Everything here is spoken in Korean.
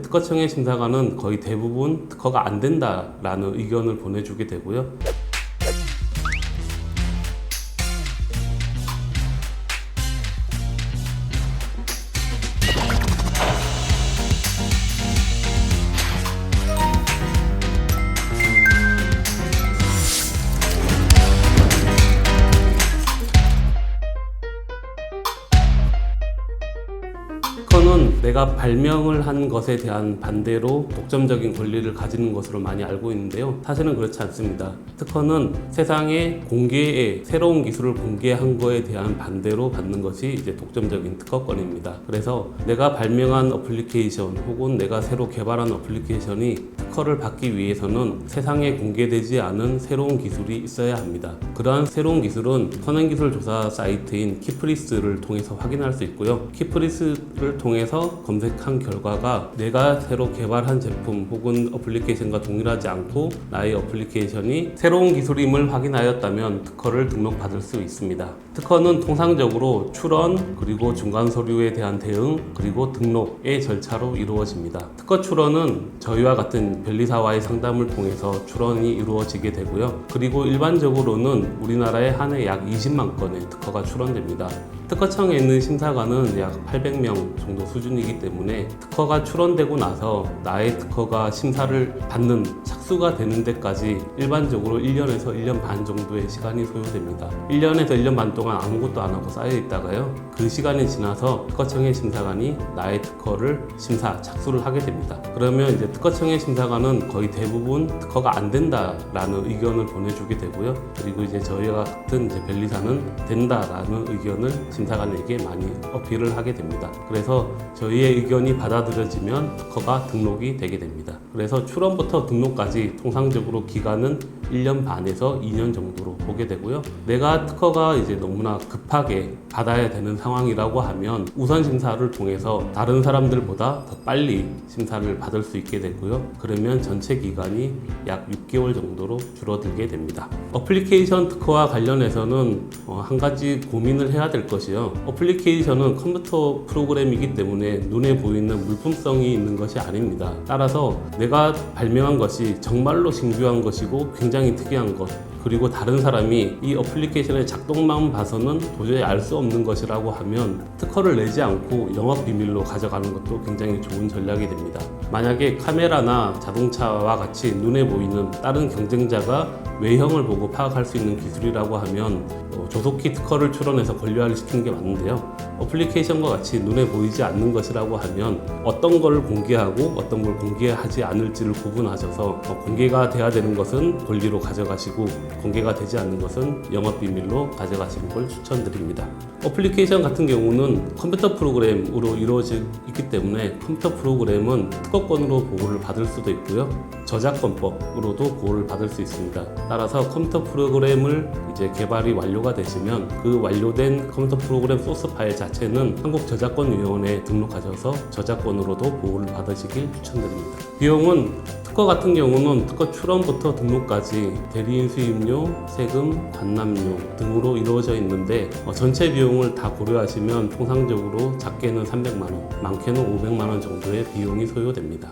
특허청의 심사관은 거의 대부분 특허가 안 된다라는 의견을 보내주게 되고요. 특허는 내가 발명을 한 것에 대한 반대로 독점적인 권리를 가지는 것으로 많이 알고 있는데요. 사실은 그렇지 않습니다. 특허는 세상에 공개에 새로운 기술을 공개한 거에 대한 반대로 받는 것이 이제 독점적인 특허권입니다. 그래서 내가 발명한 어플리케이션 혹은 내가 새로 개발한 어플리케이션이 특허를 받기 위해서는 세상에 공개되지 않은 새로운 기술이 있어야 합니다. 그러한 새로운 기술은 선행기술조사 사이트인 키프리스를 통해서 확인할 수 있고요. 키프리스를 통해서 검색한 결과가 내가 새로 개발한 제품 혹은 어플리케이션과 동일하지 않고 나의 어플리케이션이 새로운 기술임을 확인하였다면 특허를 등록받을 수 있습니다. 특허는 통상적으로 출원, 그리고 중간 서류에 대한 대응, 그리고 등록의 절차로 이루어집니다. 특허 출원은 저희와 같은 변리사와의 상담을 통해서 출원이 이루어지게 되고요. 그리고 일반적으로는 우리나라에 한 해 약 20만 건의 특허가 출원됩니다. 특허청에 있는 심사관은 약 800명 정도 수준이기 때문에 특허가 출원되고 나서 나의 특허가 심사를 받는 착수가 되는 데까지 일반적으로 1년에서 1년 반 정도의 시간이 소요됩니다. 1년에서 1년 반 동안 아무것도 안 하고 쌓여 있다가요. 그 시간이 지나서 특허청의 심사관이 나의 특허를 심사, 착수를 하게 됩니다. 그러면 이제 특허청의 심사관은 거의 대부분 특허가 안 된다라는 의견을 보내주게 되고요. 그리고 이제 저희와 같은 이제 변리사는 된다라는 의견을 심사관에게 많이 어필을 하게 됩니다. 그래서 저희의 의견이 받아들여지면 특허가 등록이 되게 됩니다. 그래서 출원부터 등록까지 통상적으로 기간은 1년 반에서 2년 정도로 보게 되고요. 내가 특허가 이제 너무나 급하게 받아야 되는 상황이라고 하면 우선 심사를 통해서 다른 사람들보다 더 빨리 심사를 받을 수 있게 되고요. 그러면 전체 기간이 약 6개월 정도로 줄어들게 됩니다. 어플리케이션 특허와 관련해서는 한 가지 고민을 해야 될 것이요. 어플리케이션은 컴퓨터 프로그램이기 때문에 눈에 보이는 물품성이 있는 것이 아닙니다. 따라서 내가 발명한 것이 정말로 신규한 것이고 굉장히 특이한 것, 그리고 다른 사람이 이 어플리케이션의 작동만 봐서는 도저히 알 수 없는 것이라고 하면 특허를 내지 않고 영업 비밀로 가져가는 것도 굉장히 좋은 전략이 됩니다. 만약에 카메라나 자동차와 같이 눈에 보이는 다른 경쟁자가 외형을 보고 파악할 수 있는 기술이라고 하면 조속히 특허를 출원해서 권리화를 시키는 게 맞는데요. 어플리케이션과 같이 눈에 보이지 않는 것이라고 하면 어떤 걸 공개하고 어떤 걸 공개하지 않을지를 구분하셔서 공개가 돼야 되는 것은 권리로 가져가시고 공개가 되지 않는 것은 영업비밀로 가져가시는 걸 추천드립니다. 어플리케이션 같은 경우는 컴퓨터 프로그램으로 이루어져 있기 때문에 컴퓨터 프로그램은 특허권으로 보호를 받을 수도 있고요. 저작권법으로도 보호를 받을 수 있습니다. 따라서 컴퓨터 프로그램을 이제 개발이 완료가 되시면 그 완료된 컴퓨터 프로그램 소스 파일 자체는 한국저작권위원회에 등록하셔서 저작권으로도 보호를 받으시길 추천드립니다. 비용은 특허 같은 경우는 특허 출원부터 등록까지 대리인 수임료, 세금, 관람료 등으로 이루어져 있는데 전체 비용을 다 고려하시면 통상적으로 작게는 300만 원, 많게는 500만 원 정도의 비용이 소요됩니다.